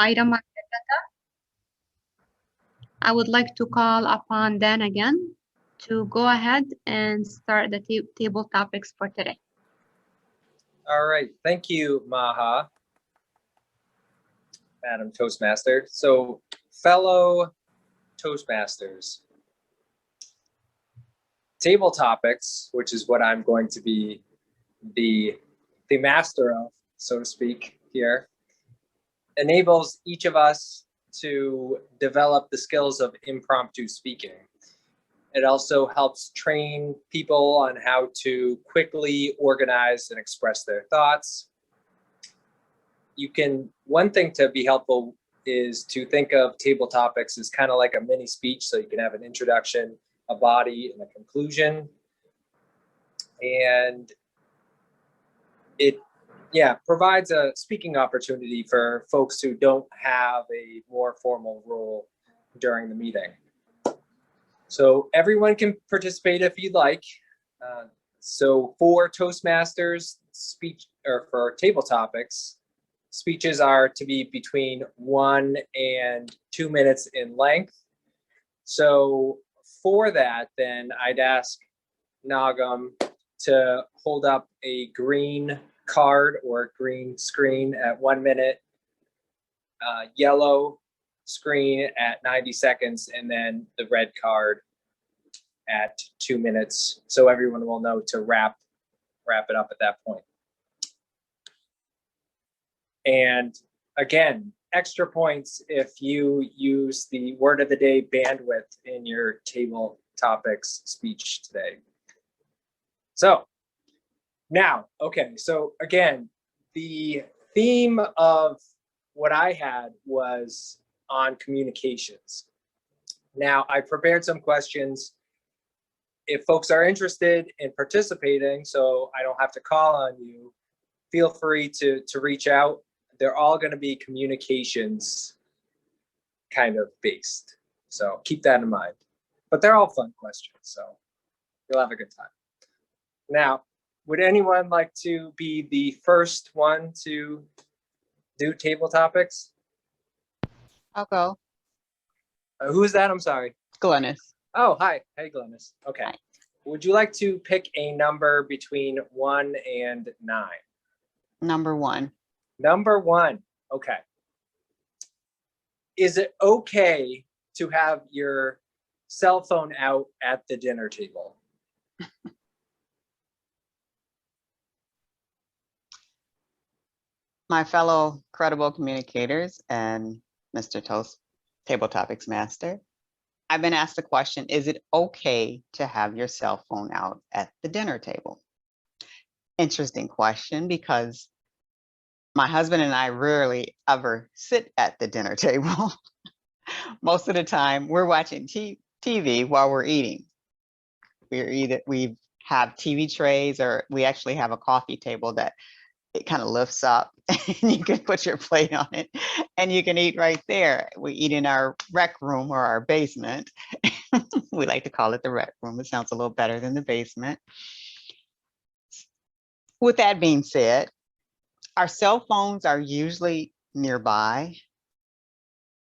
item on the agenda. I would like to call upon Dan again to go ahead and start the table topics for today. All right, thank you, Maha, Madam Toastmaster. So, fellow Toastmasters, table topics, which is what I'm going to be the master of, so to speak, here, enables each of us to develop the skills of impromptu speaking. It also helps train people on how to quickly organize and express their thoughts. One thing to be helpful is to think of table topics as kind of like a mini speech, so you can have an introduction, a body, and a conclusion. And it provides a speaking opportunity for folks who don't have a more formal role during the meeting. So everyone can participate if you'd like. So for Toastmasters speech, or for table topics, speeches are to be between 1 and 2 minutes in length. So for that, then I'd ask Nagam to hold up a green card or green screen at 1 minute, yellow screen at 90 seconds, and then the red card at 2 minutes, so everyone will know to wrap it up at that point. And again, extra points if you use the word of the day bandwidth in your table topics speech today. So now, okay, so again, the theme of what I had was on communications. Now, I prepared some questions. If folks are interested in participating, so I don't have to call on you, feel free to reach out. They're all going to be communications kind of based. So keep that in mind. But they're all fun questions, so you'll have a good time. Now, would anyone like to be the first one to do table topics? I'll go. Who's that? I'm sorry. Glennis. Oh, hi. Hey, Glennis. Okay. Hi. Would you like to pick a number between 1 and 9? Number 1. Number 1. Okay. Is it okay to have your cell phone out at the dinner table? My fellow credible communicators and Mr. Toast, Table Topics Master, I've been asked the question, is it okay to have your cell phone out at the dinner table? Interesting question, because my husband and I rarely ever sit at the dinner table. Most of the time we're watching TV while we're eating. We have TV trays, or we actually have a coffee table that it kind of lifts up and you can put your plate on it and you can eat right there. We eat in our rec room or our basement. We like to call it the rec room. It sounds a little better than the basement. With that being said, our cell phones are usually nearby.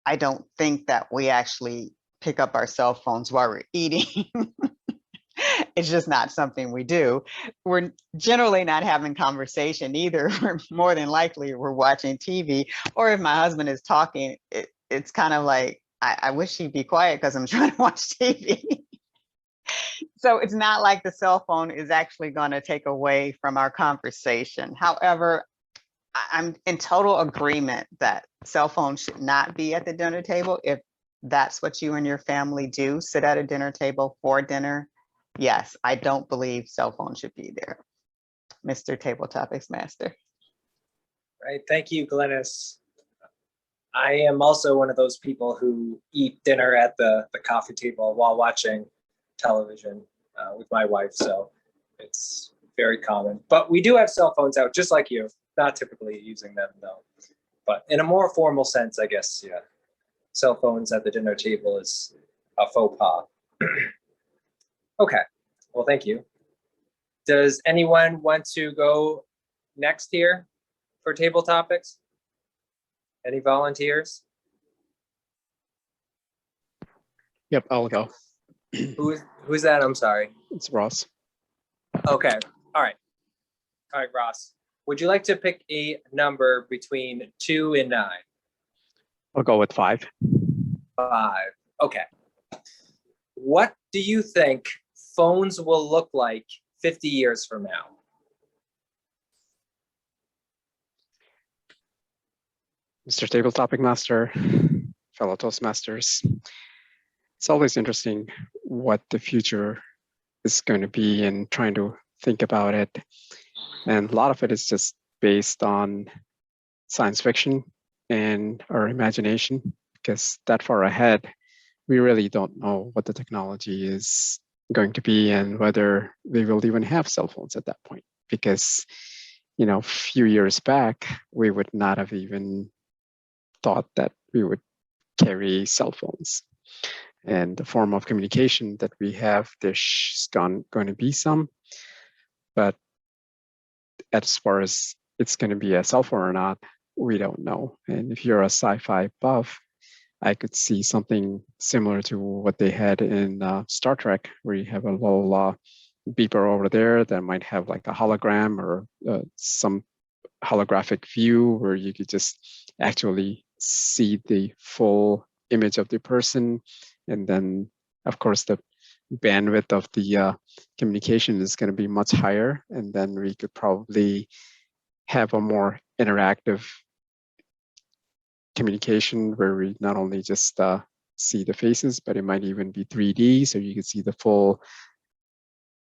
I don't think that we actually pick up our cell phones while we're eating. It's just not something we do. We're generally not having conversation either. More than likely, we're watching TV. Or if my husband is talking, it's kind of like, I wish he'd be quiet because I'm trying to watch TV. So it's not like the cell phone is actually going to take away from our conversation. However, I'm in total agreement that cell phones should not be at the dinner table. If that's what you and your family do, sit at a dinner table for dinner, yes, I don't believe cell phones should be there. Mr. Table Topics Master. Right, thank you, Glennis. I am also one of those people who eat dinner at the coffee table while watching television with my wife, so it's very common. But we do have cell phones out, just like you. Not typically using them though, but in a more formal sense, I guess, yeah. Cell phones at the dinner table is a faux pas. Okay, well, thank you. Does anyone want to go next here for table topics? Any volunteers? Yep, I'll go. Who's that? I'm sorry. It's Ross. Okay. All right. All right, Ross. Would you like to pick a number between 2 and 9? I'll go with 5. 5. Okay. What do you think phones will look like 50 years from now? Mr. Table Topic Master, fellow Toastmasters. It's always interesting what the future is going to be and trying to think about it. And a lot of it is just based on science fiction and our imagination, because that far ahead, we really don't know what the technology is going to be and whether we will even have cell phones at that point. Because, you know, a few years back, we would not have even thought that we would carry cell phones. And the form of communication that we have, there's going to be some, but as far as it's going to be a cell phone or not, we don't know. And if you're a sci-fi buff, I could see something similar to what they had in Star Trek, where you have a little beeper over there that might have like a hologram or some holographic view where you could just actually see the full image of the person. And then, of course, the bandwidth of the communication is going to be much higher. And then we could probably have a more interactive communication where we not only just see the faces, but it might even be 3D. So you could see the full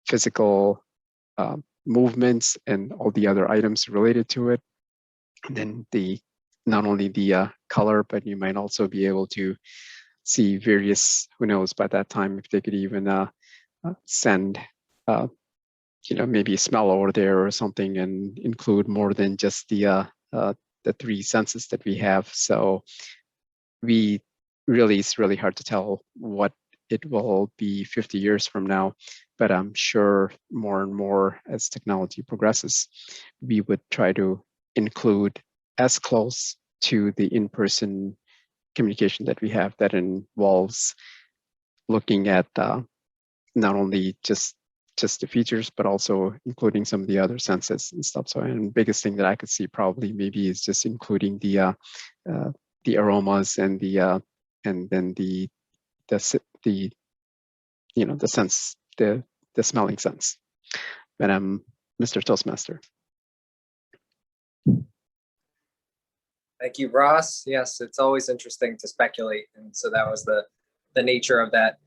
physical movements and all the other items related to it. And then not only the color, but you might also be able to see various, who knows by that time if they could even send maybe a smell over there or something and include more than just the 3 senses that we have. So it's really hard to tell what it will be 50 years from now, but I'm sure more and more as technology progresses, we would try to include as close to the in-person communication that we have that involves looking at not only just the features, but also including some of the other senses and stuff. So, and biggest thing that I could see probably maybe is just including the aromas and then the sense, the smelling sense. But Mr. Toastmaster. Thank you, Ross. Yes, it's always interesting to speculate, and so that was the nature of that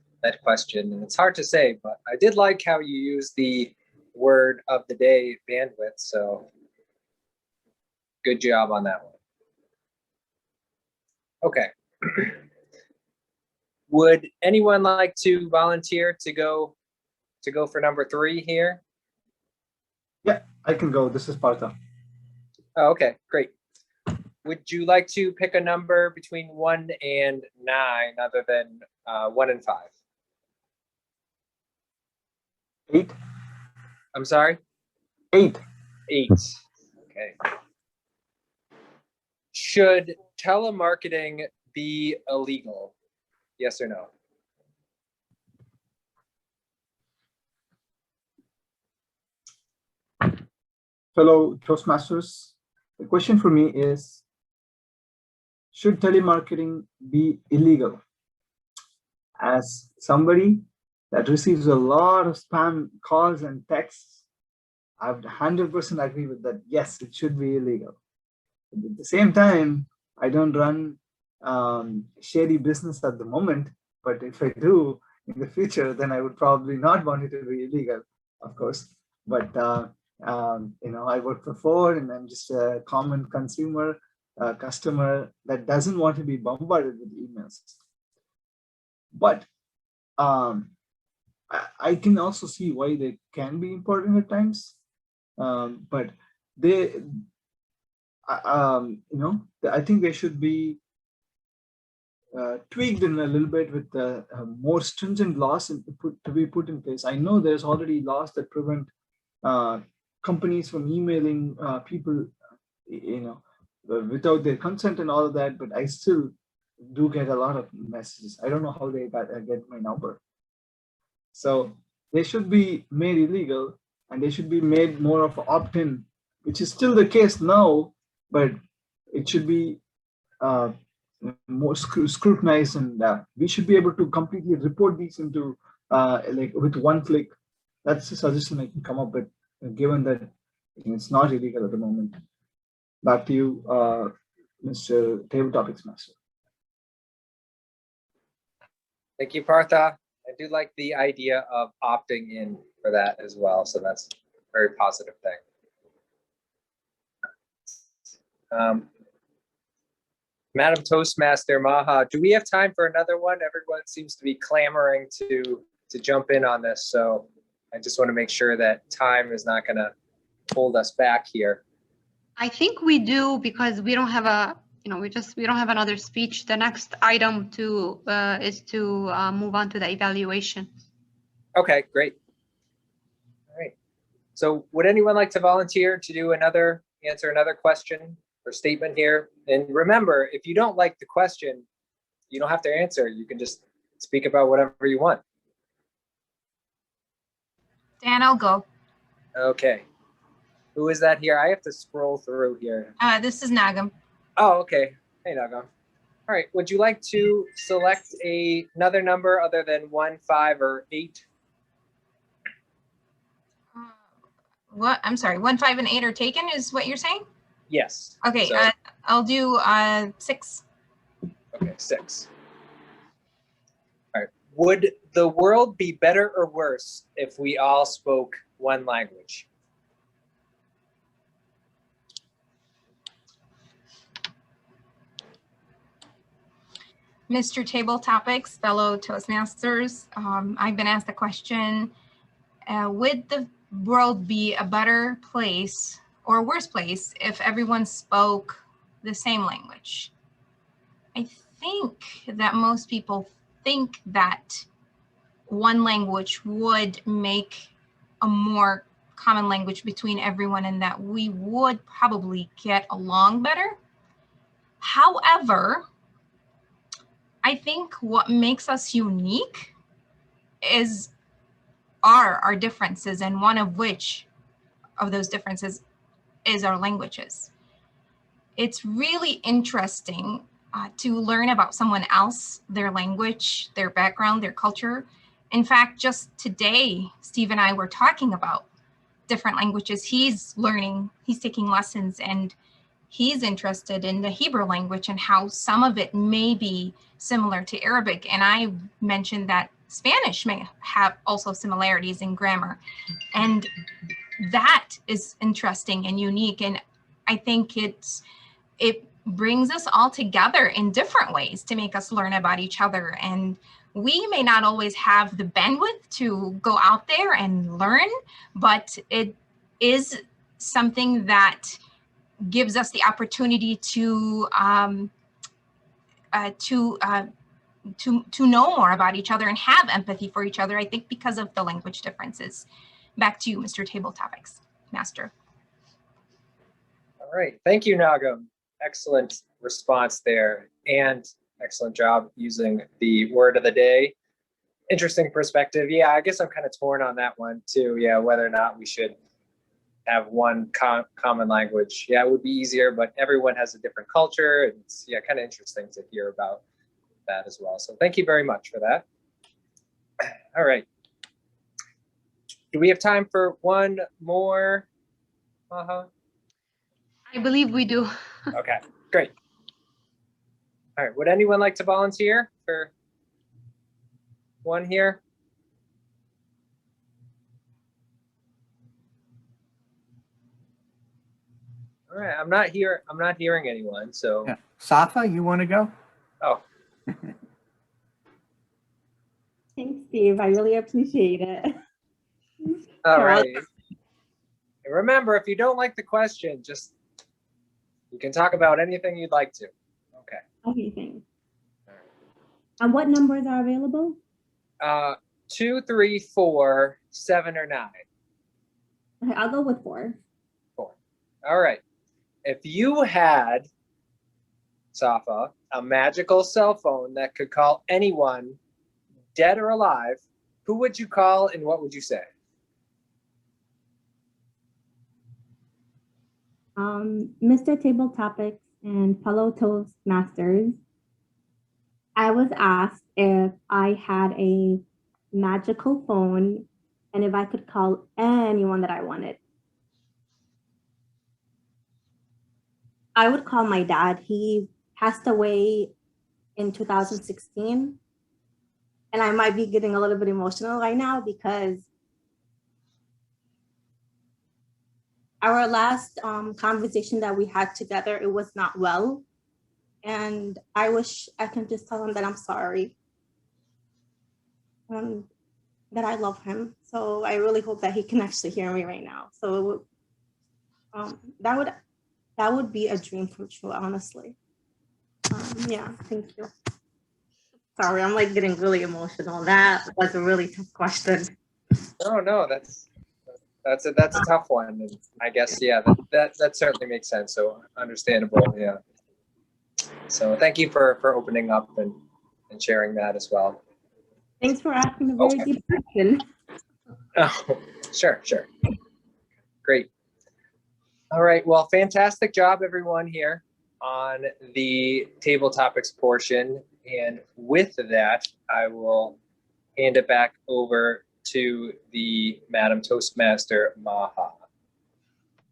question. And it's hard to say, but I did like how you used the word of the day, bandwidth. So good job on that one. Okay. Would anyone like to volunteer to go for number 3 here? Yeah, I can go. This is Partha. Oh, okay, great. Would you like to pick a number between 1 and 9 other than 1 and 5? 8. I'm sorry? 8. 8. Okay. Should telemarketing be illegal? Yes or no? Fellow Toastmasters, the question for me is, should telemarketing be illegal? As somebody that receives a lot of spam calls and texts, I would 100% agree with that. Yes, it should be illegal. But at the same time, I don't run shady business at the moment, but if I do in the future, then I would probably not want it to be illegal, of course. But I work for Ford, and I'm just a common consumer, customer that doesn't want to be bombarded with emails. But I can also see why they can be important at times. But they, I think they should be tweaked in a little bit with more stringent laws to be put in place. I know there's already laws that prevent companies from emailing people, without their consent and all of that, but I still do get a lot of messages. I don't know how they get my number. So they should be made illegal, and they should be made more of an opt-in, which is still the case now, but it should be more scrutinized, and we should be able to completely report these into like with one click. That's a suggestion I can come up with, given that it's not illegal at the moment. Back to you, Mr. Table Topics Master. Thank you, Partha. I do like the idea of opting in for that as well. So that's a very positive thing. Madam Toastmaster Maha, do we have time for another one? Everyone seems to be clamoring to jump in on this. So I just want to make sure that time is not going to hold us back here. I think we do, because we don't have a, we don't have another speech. The next item is to move on to the evaluation. Okay, great. All right. So would anyone like to volunteer to answer another question or statement here? And remember, if you don't like the question, you don't have to answer. You can just speak about whatever you want. Dan, I'll go. Okay. Who is that here? I have to scroll through here. This is Nagam. Oh, okay. Hey, Nagam. All right. Would you like to select another number other than 1, 5, or 8? What? I'm sorry. 1, 5, and 8 are taken, is what you're saying? Yes. Okay. So, I'll do 6. okay, 6. All right. Would the world be better or worse if we all spoke one language? Mr. Table Topics, fellow Toastmasters, I've been asked the question, would the world be a better place or a worse place if everyone spoke the same language? I think that most people think that one language would make a more common language between everyone, and that we would probably get along better. However, I think what makes us unique are our differences, and one of which of those differences is our languages. It's really interesting to learn about someone else, their language, their background, their culture. In fact, just today, Steve and I were talking about different languages he's learning. He's taking lessons, and he's interested in the Hebrew language and how some of it may be similar to Arabic. And I mentioned that Spanish may have also similarities in grammar. And that is interesting and unique. And I think it brings us all together in different ways to make us learn about each other. And we may not always have the bandwidth to go out there and learn, but it is something that gives us the opportunity to know more about each other and have empathy for each other, I think, because of the language differences. Back to you, Mr. Table Topics Master. All right. Thank you, Nagam. Excellent response there, and excellent job using the word of the day. Interesting perspective. Yeah, I guess I'm kind of torn on that one too. Yeah, whether or not we should have one common language. Yeah, it would be easier, but everyone has a different culture. And it's kind of interesting to hear about that as well. So thank you very much for that. All right. Do we have time for one more? I believe we do. Okay, great. All right, would anyone like to volunteer for one here? All right, I'm not hearing anyone, so. Yeah. Safa, you want to go? Oh. Thanks, Steve. I really appreciate it. All right. And remember, if you don't like the question, you can talk about anything you'd like to. Okay. Okay, thanks. And what numbers are available? 2, 3, 4, 7, or 9. Okay, I'll go with 4. 4. All right. if you had, Safa, a magical cell phone that could call anyone, dead or alive, who would you call and what would you say? Mr. Table Topics and fellow Toastmasters, I was asked if I had a magical phone and if I could call anyone that I wanted. I would call my dad. He passed away in 2016. And I might be getting a little bit emotional right now because our last conversation that we had together, it was not well. And I wish I can just tell him that I'm sorry and that I love him. So I really hope that he can actually hear me right now. So that would be a dream come true, honestly. Yeah, thank you. Sorry, I'm like getting really emotional. That was a really tough question. No, that's a tough one. And I guess, yeah, that certainly makes sense. So understandable, yeah. So thank you for opening up and sharing that as well. Thanks for asking a very Okay. deep question. Oh, sure. Great. All right, well, fantastic job, everyone here on the table topics portion. And with that, I will hand it back over to the Madam Toastmaster, Maha.